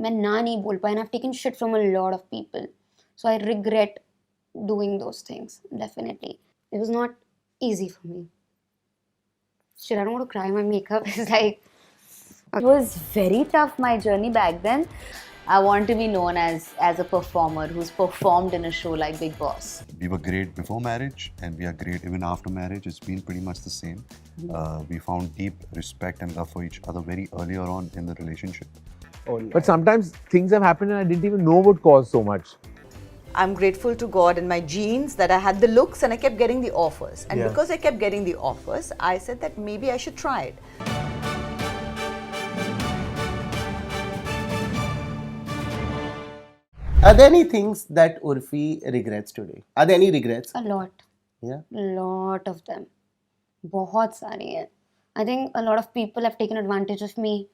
मैं ना नहीं बोल पाया, and I've taken shit from a lot of people. So I regret doing those things, definitely. It was not easy for me. Shit, I don't want to cry. My makeup is like... It was very tough, my journey back then. I want to be known as a performer who's performed in a show like Big Boss. We were great before marriage and we are great even after marriage. It's been pretty much the same. We found deep respect and love for each other very earlier on in the relationship. But sometimes things have happened and I didn't even know what caused so much. I'm grateful to God and my genes that I had the looks and I kept getting the offers. And because I kept getting the offers, I said that maybe I should try it. Are there any things that Uorfi regrets today? Are there any regrets? A lot. Yeah. Lot of them. बहुत सारी हैं. I think a lot of people have taken advantage of me,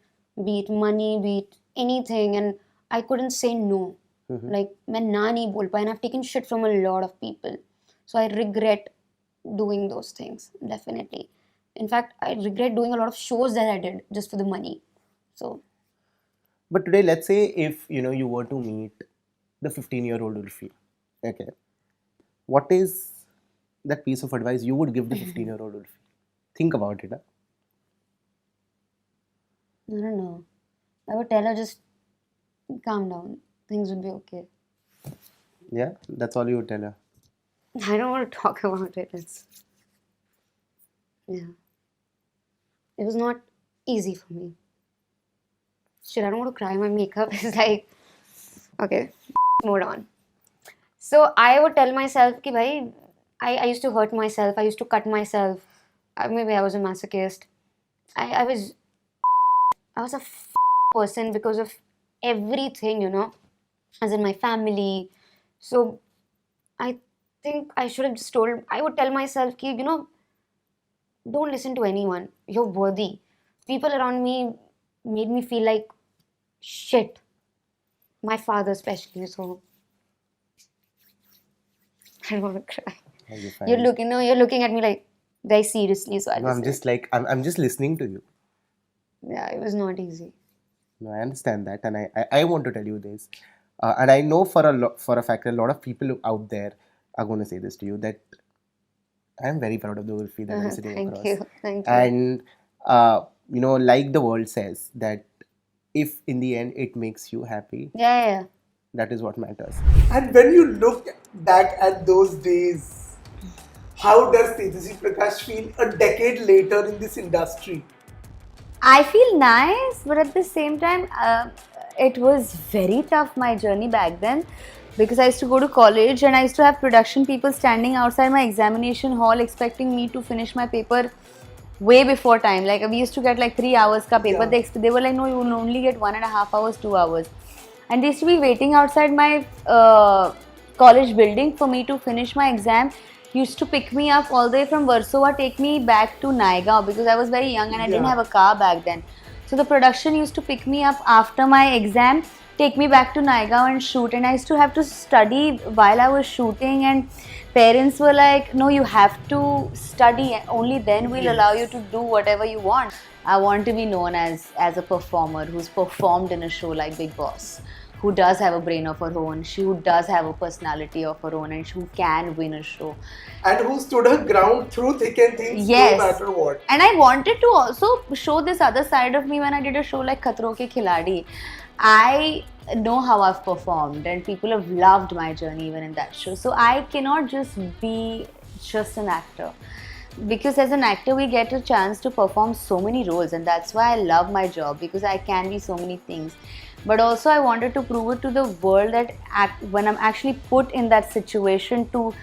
be it money, be it anything, and I couldn't say no. Like, मैं ना नहीं बोल पाया, and I've taken shit from a lot of people. So I regret doing those things, definitely. In fact, I regret doing a lot of shows that I did just for the money. So. But today, let's say if you were to meet the 15-year-old Uorfi, okay, what is that piece of advice you would give the 15-year-old Uorfi? Think about it. Huh? I don't know. I would tell her, just calm down. Things would be okay. Yeah, that's all you would tell her. I don't want to talk about it. Yeah. It was not easy for me. Shit, I don't want to cry. My makeup is like... Okay, moved on. So I would tell myself कि भाई, I used to hurt myself. I used to cut myself. Maybe I was a masochist. I was a person because of everything, as in my family. So I think I should have just I would tell myself कि, don't listen to anyone. You're worthy. People around me made me feel like shit. My father especially, so I don't want to cry. You're looking at me like very seriously, so I'm just like, I'm just listening to you. Yeah, it was not easy. No, I understand that, and I want to tell you this, and I know for a fact a lot of people out there are going to say this to you, that I am very proud of the Uorfi that I'm sitting across. Thank you. And like the world says, that if in the end it makes you happy, Yeah. that is what matters. And when you look back at those days, how does Tejasswi Prakash feel a decade later in this industry? I feel nice, but at the same time, it was very tough, my journey back then, because I used to go to college and I used to have production people standing outside my examination hall expecting me to finish my paper way before time. Like, we used to get like 3 hours ka paper. Yeah. They were like, no, you will only get 1.5 hours, 2 hours. And they used to be waiting outside my college building for me to finish my exam. Used to pick me up all the way from Warsaw, take me back to Naigaon, because I was very young and I didn't have a car back then. So the production used to pick me up after my exam, take me back to Naigaon and shoot. And I used to have to study while I was shooting, and parents were like, no, you have to study and only then we'll allow you to do whatever you want. I want to be known as a performer who's performed in a show like Big Boss, who does have a brain of her own, who does have a personality of her own, and who can win a show. And who stood her ground through thick and thin, Yes. no matter what. And I wanted to also show this other side of me when I did a show like Khatron Ke Khiladi. I know how I've performed and people have loved my journey even in that show. So I cannot just be just an actor. Because as an actor, we get a chance to perform so many roles, and that's why I love my job, because I can be so many things. But also I wanted to prove it to the world that when I'm actually put in that situation to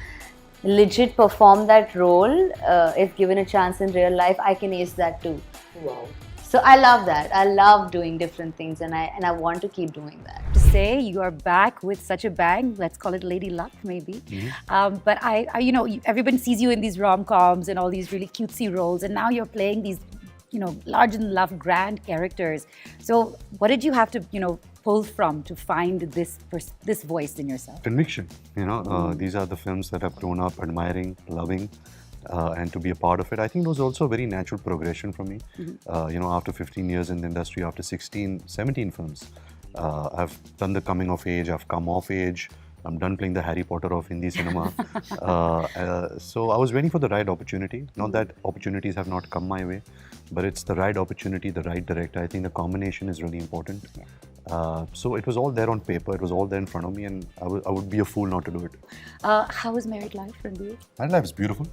legit perform that role, if given a chance in real life, I can ace that too. Wow. So I love that. I love doing different things, and I want to keep doing that. To say you are back with such a bang, let's call it Lady Luck maybe. But I everyone sees you in these rom-coms and all these really cutesy roles, and now you're playing these large and love grand characters. So what did you have to pull from to find this voice in yourself? Conviction, these are the films that I've grown up admiring, loving, and to be a part of it. I think it was also a very natural progression for me. After 15 years in the industry, after 16, 17 films, I've done the coming of age, I've come of age. I'm done playing the Harry Potter of Hindi cinema. So I was waiting for the right opportunity. Not that opportunities have not come my way, but it's the right opportunity, the right director. I think the combination is really important. So it was all there on paper, it was all there in front of me, and I would be a fool not to do it. How is married life, Ranbir? Married life is beautiful.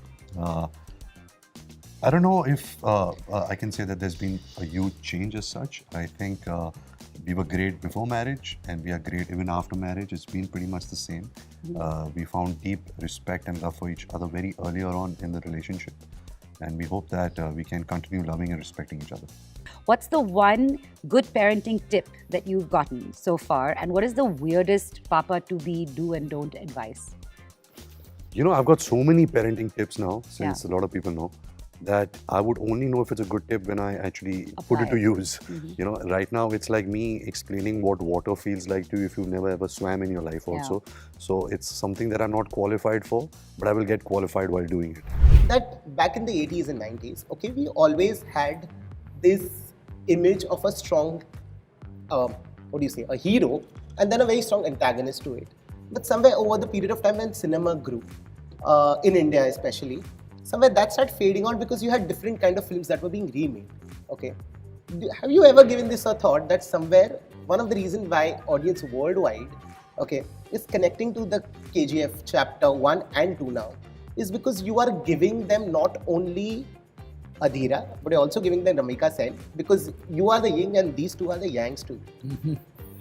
I don't know if I can say that there's been a huge change as such. I think we were great before marriage and we are great even after marriage. It's been pretty much the same. We found deep respect and love for each other very earlier on in the relationship. And we hope that we can continue loving and respecting each other. What's the one good parenting tip that you've gotten so far? And what is the weirdest Papa-to-be do and don't advice? You know, I've got so many parenting tips now, since a lot of people know, that I would only know if it's a good tip when I actually put it to use. You know, right now it's like me explaining what water feels like to you if you've never ever swam in your life also. So it's something that I'm not qualified for, but I will get qualified while doing it. That back in the 80s and 90s, okay, we always had this image of a strong, a hero, and then a very strong antagonist to it. But somewhere over the period of time when cinema grew, in India especially, somewhere that started fading out because you had different kind of films that were being remade. Okay, have you ever given this a thought that somewhere one of the reasons why audience worldwide, okay, is connecting to the KGF chapter 1 and 2 now is because you are giving them not only Adhira, but you're also giving them Ramika Sen because you are the yin and these two are the yangs too.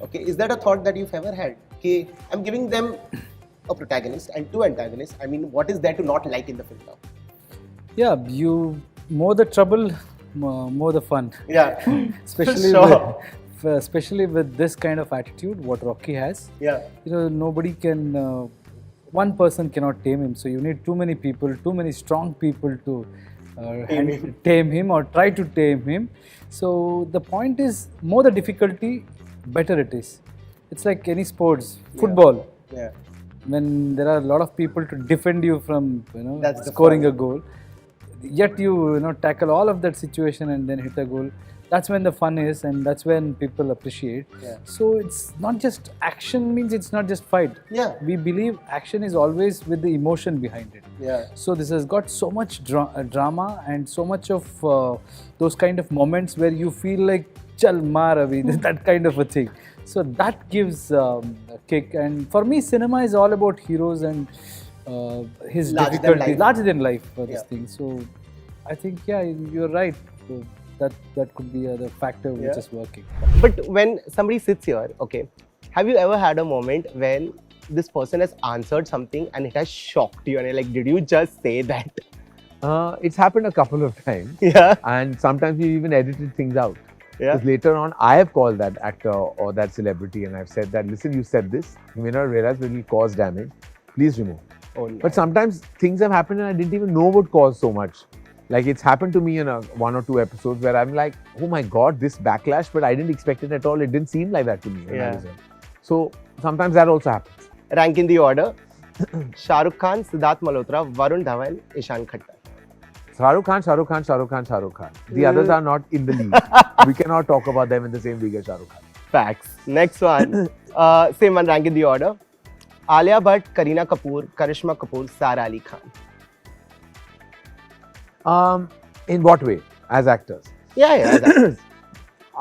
Okay, is that a thought that you've ever had? Okay, I'm giving them a protagonist and two antagonists. I mean, what is there to not like in the film now? Yeah, you more the trouble, more the fun. Yeah, especially sure. Especially with this kind of attitude, what Rocky has. Yeah, you know, nobody can. One person cannot tame him. So you need too many people, too many strong people to tame him or try to tame him. So the point is, more the difficulty, better it is. It's like any sports, football. Yeah. When there are a lot of people to defend you from scoring a goal, yet you tackle all of that situation and then hit a goal. That's when the fun is, and that's when people appreciate. Yeah. So it's not just action, means it's not just fight. Yeah. We believe action is always with the emotion behind it. Yeah. So this has got so much drama and so much of those kind of moments where you feel like chal maar abhi, that kind of a thing. So that gives a kick. And for me, cinema is all about heroes and his difficulties, larger than life for this thing. So I think, yeah, you're right. So that could be the factor which is working. But when somebody sits here, okay, have you ever had a moment when this person has answered something and it has shocked you and you're like, did you just say that? It's happened a couple of times. Yeah. And sometimes we even edited things out. Yeah. Because later on, I have called that actor or that celebrity and I've said that, listen, you said this. You may not realize it will cause damage. Please remove. Oh, no. But sometimes things have happened and I didn't even know what caused so much. Like it's happened to me in one or two episodes where I'm like, oh my God, this backlash, but I didn't expect it at all. It didn't seem like that to me. When I was there. So sometimes that also happens. Rank in the order. Shah Rukh Khan, Siddharth Malhotra, Varun Dhawan, Ishan Khattar. Shah Rukh Khan, Shah Rukh Khan, Shah Rukh Khan, Shah Rukh Khan. The others are not in the league. We cannot talk about them in the same league as Shah Rukh Khan. Facts. Next one. Same one, rank in the order. Alia Bhatt, Kareena Kapoor, Karishma Kapoor, Sara Ali Khan. In what way? As actors? Yeah, as actors.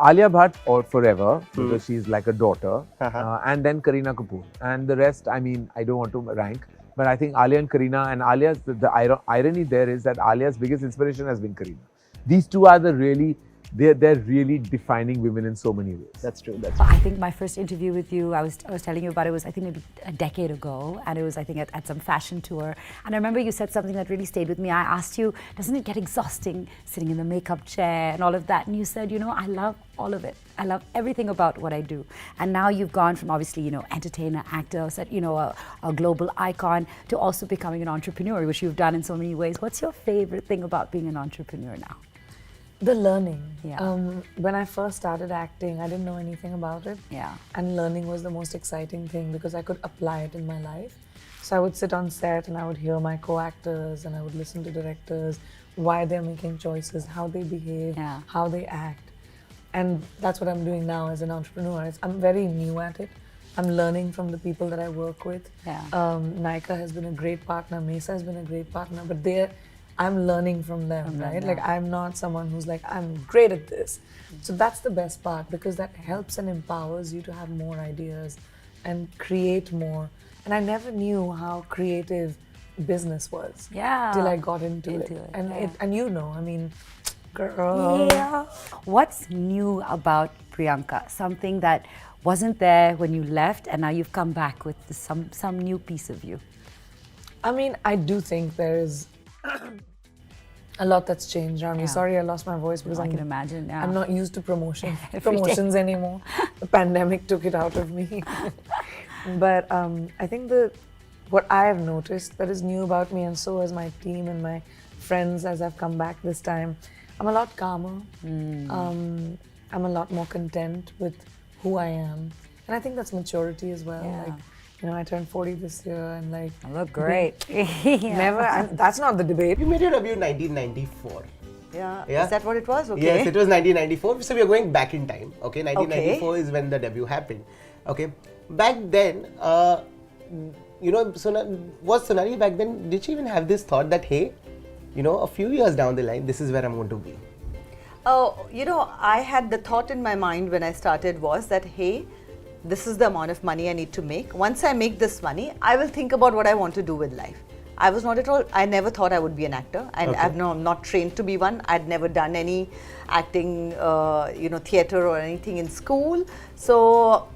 Alia Bhatt or forever, because she's like a daughter, and then Kareena Kapoor. And the rest, I mean, I don't want to rank, but I think Alia and Kareena, and Alia's, the irony there is that Alia's biggest inspiration has been Kareena. These two are the really, they're really defining women in so many ways. That's true. That's I think my first interview with you, I was telling you about it was I think maybe a decade ago, and it was I think at some fashion tour. And I remember you said something that really stayed with me. I asked you, doesn't it get exhausting sitting in the makeup chair and all of that? And you said, I love all of it. I love everything about what I do. And now you've gone from obviously entertainer, actor, a global icon to also becoming an entrepreneur, which you've done in so many ways. What's your favorite thing about being an entrepreneur now? The learning. Yeah. When I first started acting, I didn't know anything about it. Yeah. And learning was the most exciting thing because I could apply it in my life. So I would sit on set and I would hear my co-actors and I would listen to directors, why they're making choices, how they behave, how they act. And that's what I'm doing now as an entrepreneur. I'm very new at it. I'm learning from the people that I work with. Yeah. Naika has been a great partner. Mesa has been a great partner. But I'm learning from them, right? Like, I'm not someone who's like, I'm great at this. So that's the best part, because that helps and empowers you to have more ideas and create more. And I never knew how creative business was till I got into it. And you know, I mean, girl. Yeah. What's new about Priyanka? Something that wasn't there when you left, and now you've come back with some new piece of you. I mean, I do think there is a lot that's changed around me. Sorry, I lost my voice because I can imagine. Yeah. I'm not used to promotions anymore. The pandemic took it out of me. But I think what I have noticed that is new about me, and so has my team and my friends as I've come back this time, I'm a lot calmer. I'm a lot more content with who I am. And I think that's maturity as well. Yeah. Like, you know, I turned 40 this year, and like, I look great. that's not the debate. You made your debut in 1994. Yeah. Yeah. Is that what it was? Okay. Yes, it was 1994. So we are going back in time. Okay, 1994 is when the debut happened. Okay, back then, you know, was Sonali back then? Did she even have this thought that, hey, you know, a few years down the line, this is where I'm going to be? Oh, you know, I had the thought in my mind when I started was that, hey, this is the amount of money I need to make. Once I make this money, I will think about what I want to do with life. I was not at all, I never thought I would be an actor. And I'm not trained to be one. I'd never done any acting, you know, theatre or anything in school. So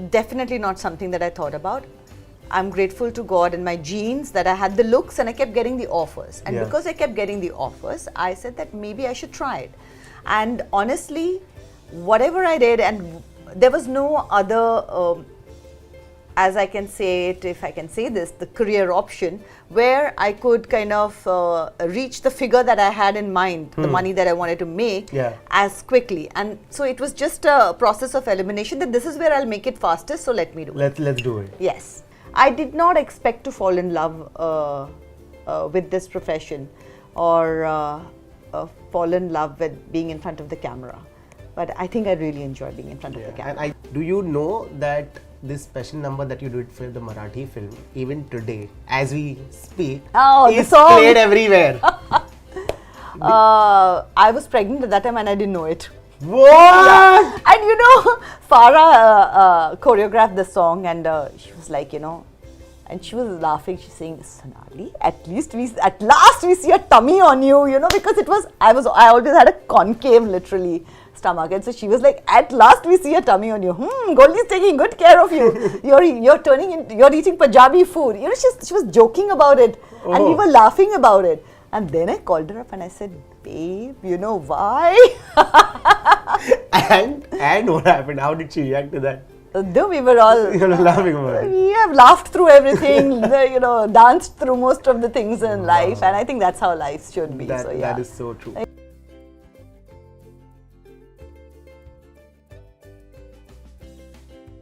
definitely not something that I thought about. I'm grateful to God and my genes that I had the looks, and I kept getting the offers. And because I kept getting the offers, I said that maybe I should try it. And honestly, whatever I did, and there was no other, as I can say it, if I can say this, the career option where I could kind of reach the figure that I had in mind, the money that I wanted to make as quickly. And so it was just a process of elimination, that this is where I'll make it fastest, so let me do it. Let's do it. Yes. I did not expect to fall in love with this profession, or fall in love with being in front of the camera. But I think I really enjoy being in front of the camera. And do you know that this special number that you did for the Marathi film, even today, as we speak, is played everywhere? I was pregnant at that time and I didn't know it. What? Yeah. And you know, Farah choreographed the song, and she was like, you know, and she was laughing. She's saying, Sonali, at last we see a tummy on you, you know, because I always had a concave, literally, stomach, and so she was like, at last we see a tummy on you. Goldie's taking good care of you. You're eating Punjabi food. You know, she was joking about it, and we were laughing about it. And then I called her up and I said, babe, you know why? and what happened? How did she react to that? No, we were all laughing about it. We have laughed through everything, you know, danced through most of the things in life, and I think that's how life should be. That is so true.